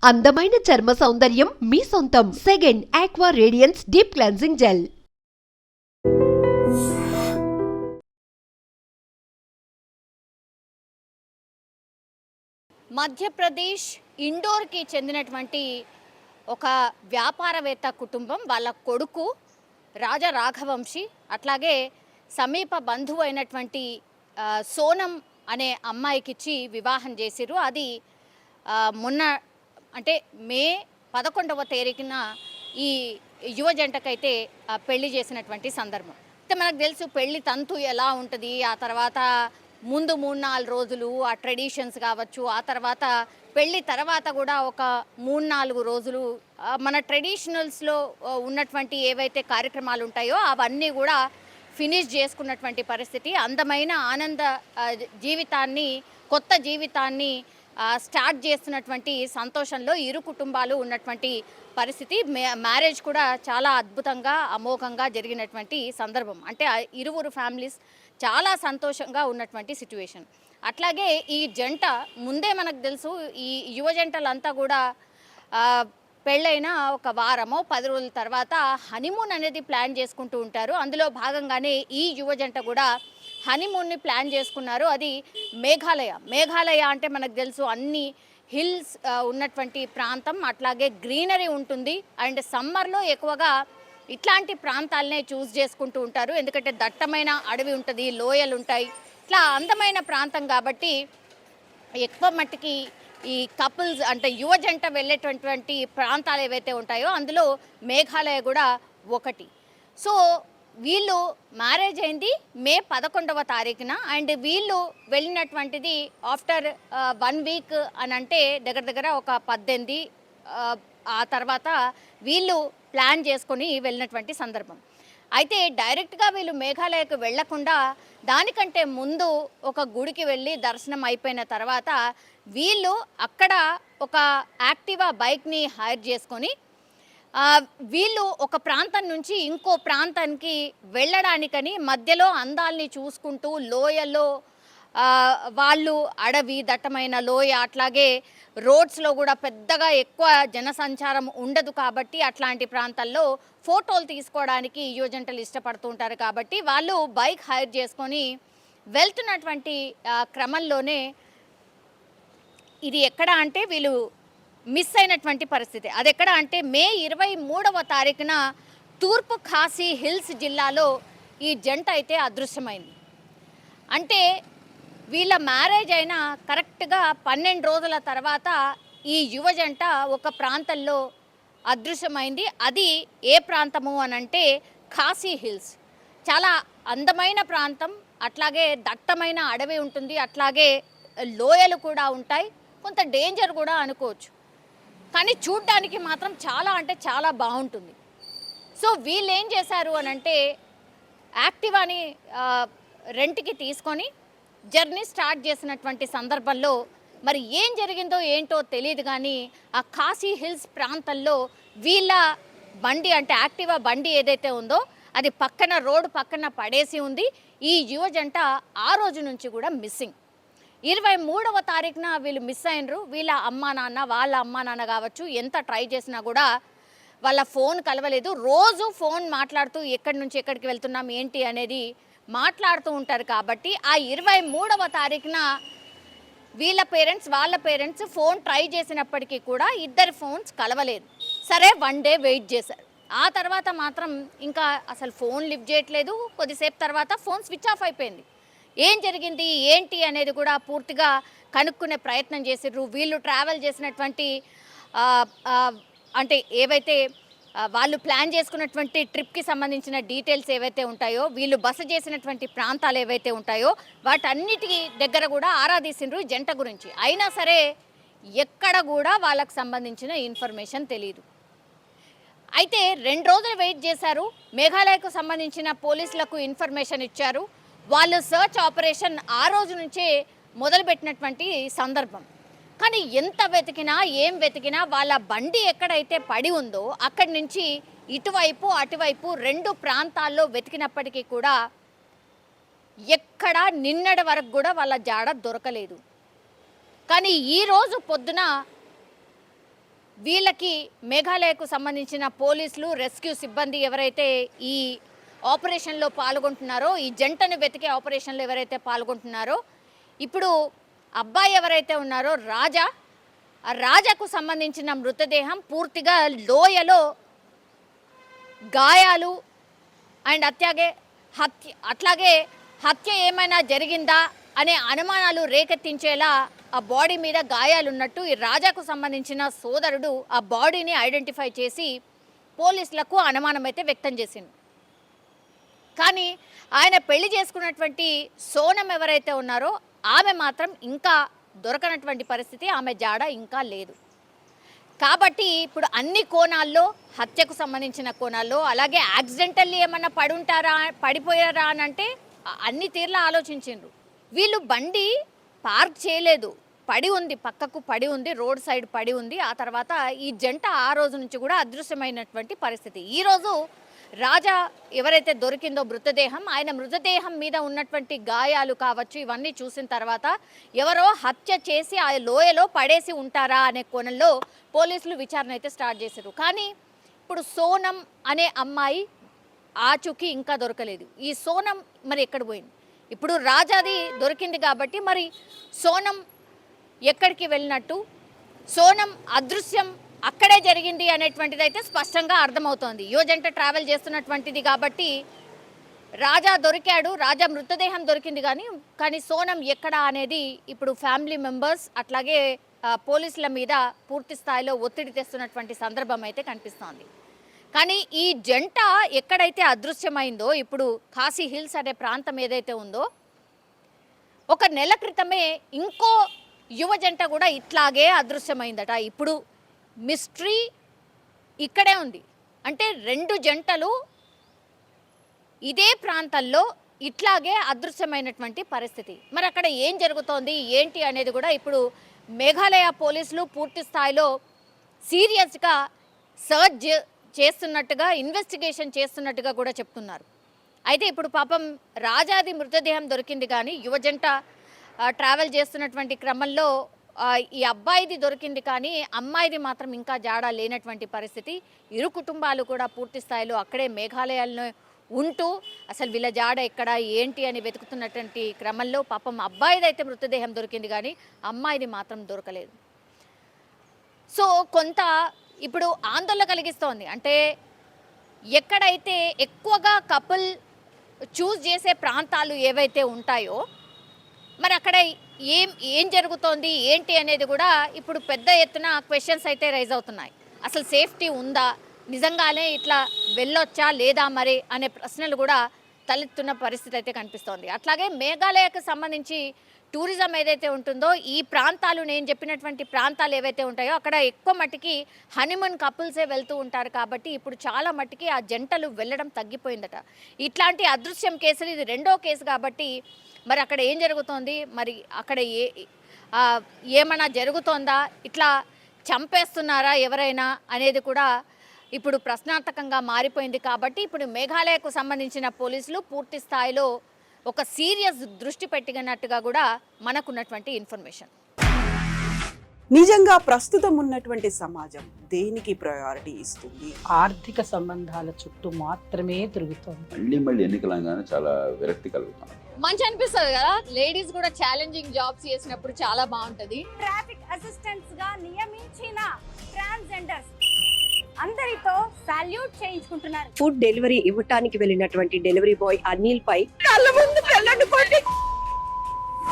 అందమైన చర్మ సౌందర్యం మీ సొంతం. Second aqua radiance deep cleansing gel. Madhya Pradesh ఇండోర్కి చెందినటువంటి ఒక వ్యాపారవేత్త కుటుంబం, వాళ్ళ కొడుకు రాజా రాఘవంశీ, అట్లాగే సమీప బంధువు అయినటువంటి సోనం అనే అమ్మాయికిచ్చి వివాహం చేసిరు. అది మొన్న అంటే మే 11వ తేదీన ఈ యువ జంటకైతే పెళ్లి చేసినటువంటి సందర్భం. అయితే మనకు తెలుసు పెళ్లి తంతు ఎలా ఉంటుంది, ఆ తర్వాత ముందు 3-4 రోజులు ఆ ట్రెడిషన్స్ కావచ్చు, ఆ తర్వాత పెళ్ళి తర్వాత కూడా ఒక 3-4 రోజులు మన ట్రెడిషనల్స్లో ఉన్నటువంటి ఏవైతే కార్యక్రమాలు ఉంటాయో అవన్నీ కూడా ఫినిష్ చేసుకున్నటువంటి పరిస్థితి. అందమైన ఆనంద జీవితాన్ని, కొత్త జీవితాన్ని స్టార్ట్ చేస్తున్నటువంటి సంతోషంలో ఇరు కుటుంబాలు ఉన్నటువంటి పరిస్థితి. మ్యారేజ్ కూడా చాలా అద్భుతంగా అమోఘంగా జరిగినటువంటి సందర్భం. అంటే ఇరువురు ఫ్యామిలీస్ చాలా సంతోషంగా ఉన్నటువంటి సిచ్యువేషన్. అట్లాగే ఈ జంట ముందే మనకు తెలుసు, ఈ యువ జంటలంతా కూడా పెళ్ళైన ఒక వారమో 10 రోజుల తర్వాత హనీమూన్ అనేది ప్లాన్ చేసుకుంటూ ఉంటారు. అందులో భాగంగానే ఈ యువ జంట కూడా హనీమూన్ని ప్లాన్ చేసుకున్నారు. అది మేఘాలయ అంటే మనకు తెలుసు అన్ని హిల్స్ ఉన్నటువంటి ప్రాంతం, అట్లాగే గ్రీనరీ ఉంటుంది. అండ్ సమ్మర్లో ఎక్కువగా ఇట్లాంటి ప్రాంతాలనే చూస్ చేసుకుంటూ ఉంటారు, ఎందుకంటే దట్టమైన అడవి ఉంటుంది, లోయలు ఉంటాయి, ఇట్లా అందమైన ప్రాంతం కాబట్టి ఎక్కువ మట్టికి ఈ కపుల్స్ అంటే యువ జంట వెళ్ళేటటువంటి ప్రాంతాలు ఏవైతే ఉంటాయో అందులో మేఘాలయ కూడా ఒకటి. సో వీళ్ళు మ్యారేజ్ అయింది మే 11వ తారీఖున. అండ్ వీళ్ళు వెళ్ళినటువంటిది ఆఫ్టర్ 1 వీక్ అని అంటే దగ్గర ఒక 18. ఆ తర్వాత వీళ్ళు ప్లాన్ చేసుకొని వెళ్ళినటువంటి సందర్భం. అయితే డైరెక్ట్గా వీళ్ళు మేఘాలయకు వెళ్లకుండా దానికంటే ముందు ఒక గుడికి వెళ్ళి దర్శనం అయిపోయిన తర్వాత వీళ్ళు అక్కడ ఒక యాక్టివా బైక్ని హైర్ చేసుకొని వీళ్ళు ఒక ప్రాంతం నుంచి ఇంకో ప్రాంతానికి వెళ్ళడానికని మధ్యలో అందాల్ని చూసుకుంటూ లోయలో వాళ్ళు అడవి, దట్టమైన లోయ, అట్లాగే రోడ్స్లో కూడా పెద్దగా ఎక్కువ జనసంచారం ఉండదు కాబట్టి అట్లాంటి ప్రాంతాల్లో ఫోటోలు తీసుకోవడానికి యువజంటలు ఇష్టపడుతూ ఉంటారు. కాబట్టి వాళ్ళు బైక్ హైర్ చేసుకొని వెళ్తున్నటువంటి క్రమంలోనే ఇది ఎక్కడ అంటే వీళ్ళు మిస్ అయినటువంటి పరిస్థితి. అది ఎక్కడ అంటే మే 23వ తారీఖున తూర్పు ఖాసీ హిల్స్ జిల్లాలో ఈ జంట అయితే అదృశ్యమైంది. అంటే వీళ్ళ మ్యారేజ్ అయిన కరెక్ట్గా 12 రోజుల తర్వాత ఈ యువ జంట ఒక ప్రాంతంలో అదృశ్యమైంది. అది ఏ ప్రాంతము అనంటే ఖాసీ హిల్స్. చాలా అందమైన ప్రాంతం, అట్లాగే దట్టమైన అడవి ఉంటుంది, అట్లాగే లోయలు కూడా ఉంటాయి, కొంత డేంజర్ కూడా అనుకోవచ్చు, కానీ చూడ్డానికి మాత్రం చాలా అంటే చాలా బాగుంటుంది. సో వీళ్ళు ఏం చేశారు అనంటే యాక్టివాని రెంట్కి తీసుకొని జర్నీ స్టార్ట్ చేసినటువంటి సందర్భంలో మరి ఏం జరిగిందో ఏంటో తెలియదు, కానీ ఆ ఖాసీ హిల్స్ ప్రాంతంలో వీళ్ళ బండి అంటే యాక్టివా బండి ఏదైతే ఉందో అది పక్కన రోడ్డు పక్కన పడేసి ఉంది. ఈ యువ జంట ఆ రోజు నుంచి కూడా మిస్సింగ్. 23వ తారీఖున వీళ్ళు మిస్ అయినరు. వీళ్ళ అమ్మా నాన్న, వాళ్ళ అమ్మా నాన్న కావచ్చు, ఎంత ట్రై చేసినా కూడా వాళ్ళ ఫోన్ కలవలేదు. రోజు ఫోన్ మాట్లాడుతూ ఎక్కడి నుంచి ఎక్కడికి వెళ్తున్నాం ఏంటి అనేది మాట్లాడుతూ ఉంటారు. కాబట్టి ఆ 23వ తారీఖున వీళ్ళ పేరెంట్స్, వాళ్ళ పేరెంట్స్ ఫోన్ ట్రై చేసినప్పటికీ కూడా ఇద్దరి ఫోన్స్ కలవలేదు. సరే 1 డే వెయిట్ చేశారు. ఆ తర్వాత మాత్రం ఇంకా అసలు ఫోన్ లిఫ్ట్ చేయట్లేదు. కొద్దిసేపు తర్వాత ఫోన్ స్విచ్ ఆఫ్ అయిపోయింది. ఏం జరిగింది ఏంటి అనేది కూడా పూర్తిగా కనుక్కునే ప్రయత్నం చేసిర్రు. వీళ్ళు ట్రావెల్ చేసినటువంటి అంటే ఏవైతే వాళ్ళు ప్లాన్ చేసుకున్నటువంటి ట్రిప్కి సంబంధించిన డీటెయిల్స్ ఏవైతే ఉంటాయో, వీళ్ళు బస చేసినటువంటి ప్రాంతాలు ఏవైతే ఉంటాయో వాటన్నిటి దగ్గర కూడా ఆరాధించిండ్రు జంట గురించి. అయినా సరే ఎక్కడ కూడా వాళ్ళకు సంబంధించిన ఇన్ఫర్మేషన్ తెలియదు. అయితే 2 రోజులు వెయిట్ చేశారు. మేఘాలయకు సంబంధించిన పోలీసులకు ఇన్ఫర్మేషన్ ఇచ్చారు. వాళ్ళు సర్చ్ ఆపరేషన్ ఆ రోజు నుంచే మొదలుపెట్టినటువంటి సందర్భం. కానీ ఎంత వెతికినా ఏం వెతికినా వాళ్ళ బండి ఎక్కడైతే పడి ఉందో అక్కడి నుంచి ఇటువైపు అటువైపు 2 ప్రాంతాల్లో వెతికినప్పటికీ కూడా ఎక్కడ నిన్నటి వరకు కూడా వాళ్ళ జాడ దొరకలేదు. కానీ ఈరోజు పొద్దున వీళ్ళకి మేఘాలయకు సంబంధించిన పోలీసులు, రెస్క్యూ సిబ్బంది ఎవరైతే ఈ ఆపరేషన్లో పాల్గొంటున్నారో, ఈ జంటను వెతికే ఆపరేషన్లో ఎవరైతే పాల్గొంటున్నారో, ఇప్పుడు అబ్బాయి ఎవరైతే ఉన్నారో ఆ రాజాకు సంబంధించిన మృతదేహం పూర్తిగా లోయలో గాయాలు అండ్ అట్లాగే హత్య ఏమైనా జరిగిందా అనే అనుమానాలు రేకెత్తించేలా ఆ బాడీ మీద గాయాలు ఉన్నట్టు ఈ రాజాకు సంబంధించిన సోదరుడు ఆ బాడీని ఐడెంటిఫై చేసి పోలీసులకు అనుమానం అయితే వ్యక్తం చేసింది. కానీ ఆయన పెళ్లి చేసుకున్నటువంటి సోనం ఎవరైతే ఉన్నారో ఆమె మాత్రం ఇంకా దొరకనటువంటి పరిస్థితి, ఆమె జాడ ఇంకా లేదు. కాబట్టి ఇప్పుడు అన్ని కోణాల్లో, హత్యకు సంబంధించిన కోణాల్లో, అలాగే యాక్సిడెంటల్లీ ఏమన్నా పడిపోయారా అని అంటే అన్ని తీర్లా ఆలోచించిండ్రు. వీళ్ళు బండి పార్క్ చేయలేదు, పడి ఉంది, పక్కకు పడి ఉంది, రోడ్ సైడ్ పడి ఉంది. ఆ తర్వాత ఈ జంట ఆ రోజు నుంచి కూడా అదృశ్యమైనటువంటి పరిస్థితి. ఈరోజు రాజా ఎవరైతే దొరికిందో మృతదేహం, ఆయన మృతదేహం మీద ఉన్నటువంటి గాయాలు కావచ్చు, ఇవన్నీ చూసిన తర్వాత ఎవరో హత్య చేసి ఆ లోయలో పడేసి ఉంటారా అనే కోణంలో పోలీసులు విచారణ అయితే స్టార్ట్ చేశారు. కానీ ఇప్పుడు సోనం అనే అమ్మాయి ఆచూకీ ఇంకా దొరకలేదు. ఈ సోనం మరి ఎక్కడ పోయింది? ఇప్పుడు రాజాది దొరికింది కాబట్టి మరి సోనం ఎక్కడికి వెళ్ళినట్టు, సోనం అదృశ్యం అక్కడే జరిగింది అనేటువంటిది అయితే స్పష్టంగా అర్థమవుతోంది. యువజంట ట్రావెల్ చేస్తున్నటువంటిది కాబట్టి రాజా దొరికాడు, రాజా మృతదేహం దొరికింది, కానీ సోనం ఎక్కడా అనేది ఇప్పుడు ఫ్యామిలీ మెంబర్స్ అట్లాగే పోలీసుల మీద పూర్తి స్థాయిలో ఒత్తిడి తెస్తున్నటువంటి సందర్భం అయితే కనిపిస్తోంది. కానీ ఈ జంట ఎక్కడైతే అదృశ్యమైందో, ఇప్పుడు ఖాసీ హిల్స్ అనే ప్రాంతం ఏదైతే ఉందో, ఒక నెల క్రితమే ఇంకో యువ జంట కూడా ఇట్లాగే అదృశ్యమైందట. ఇప్పుడు మిస్టరీ ఇక్కడే ఉంది. అంటే 2 జంటలు ఇదే ప్రాంతంలో ఇట్లాగే అదృశ్యమైనటువంటి పరిస్థితి. మరి అక్కడ ఏం జరుగుతోంది ఏంటి అనేది కూడా ఇప్పుడు మేఘాలయ పోలీసులు పూర్తి స్థాయిలో సీరియస్గా సర్చ్ చేస్తున్నట్టుగా, ఇన్వెస్టిగేషన్ చేస్తున్నట్టుగా కూడా చెప్తున్నారు. అయితే ఇప్పుడు పాపం రాజాది మృతదేహం దొరికింది, కానీ యువజంట ట్రావెల్ చేస్తున్నటువంటి క్రమంలో ఈ అబ్బాయిది దొరికింది, కానీ అమ్మాయిది మాత్రం ఇంకా జాడా లేనటువంటి పరిస్థితి. ఇరు కుటుంబాలు కూడా పూర్తి స్థాయిలో అక్కడే మేఘాలయాల్లో ఉంటూ అసలు వీళ్ళ జాడ ఎక్కడ ఏంటి అని వెతుకుతున్నటువంటి క్రమంలో పాపం అబ్బాయిది అయితే మృతదేహం దొరికింది, కానీ అమ్మాయిది మాత్రం దొరకలేదు. సో కొంత ఇప్పుడు ఆందోళన కలిగిస్తోంది. అంటే ఎక్కడైతే ఎక్కువగా కపుల్ చూస్ చేసే ప్రాంతాలు ఏవైతే ఉంటాయో, మరి అక్కడ ఏం జరుగుతోంది ఏంటి అనేది కూడా ఇప్పుడు పెద్ద ఎత్తున క్వశ్చన్స్ అయితే రైజ్ అవుతున్నాయి. అసలు సేఫ్టీ ఉందా, నిజంగానే ఇట్లా వెళ్ళొచ్చా లేదా మరి అనే ప్రశ్నలు కూడా తలెత్తున్న పరిస్థితి అయితే కనిపిస్తోంది. అట్లాగే మేఘాలయకు సంబంధించి టూరిజం ఏదైతే ఉంటుందో, ఈ ప్రాంతాలు నేను చెప్పినటువంటి ప్రాంతాలు ఏవైతే ఉంటాయో అక్కడ ఎక్కువ మట్టికి హనీమూన్ కపుల్సే వెళ్తూ ఉంటారు. కాబట్టి ఇప్పుడు చాలా మట్టికి ఆ జంటలు వెళ్ళడం తగ్గిపోయిందట. ఇట్లాంటి అదృశ్యం కేసులు ఇది 2వ కేసు కాబట్టి మరి అక్కడ ఏం జరుగుతోంది, మరి అక్కడ ఏమైనా జరుగుతోందా, ఇట్లా చంపేస్తున్నారా ఎవరైనా అనేది కూడా ఇప్పుడు ప్రశ్నార్థకంగా మారిపోయింది. కాబట్టి ఇప్పుడు మేఘాలయకు సంబంధించిన పోలీసులు పూర్తి స్థాయిలో ఒక సీరియస్ దృష్టి పెట్టినట్టుగా కూడా మనకున్నటువంటి ఇన్ఫర్మేషన్. నిజంగా ప్రస్తుతం ఉన్నటువంటి సమాజం దేనికి ప్రయారిటీ ఇస్తుంది? ఆర్థిక సంబంధాల చుట్టూ మాత్రమే తిరుగుతోంది. మళ్ళీ ఎన్నికలంగానే చాలా విరక్తి కలుగుతాం. మంచి అనిపిస్తుంది కదా, లేడీస్ కూడా ఛాలెంజింగ్ జాబ్స్ చేసినప్పుడు చాలా బాగుంటది. ట్రాఫిక్ అసిస్టెంట్స్ గా నియమించిన ట్రాన్స్జెండర్స్ అందరితో సాల్యూట్ చేయించుకుంటున్నారు. ఫుడ్ డెలివరీ ఇవ్వటానికి వెళ్ళినటువంటి డెలివరీ బాయ్ అనిల్ పై కళ్ళ ముందు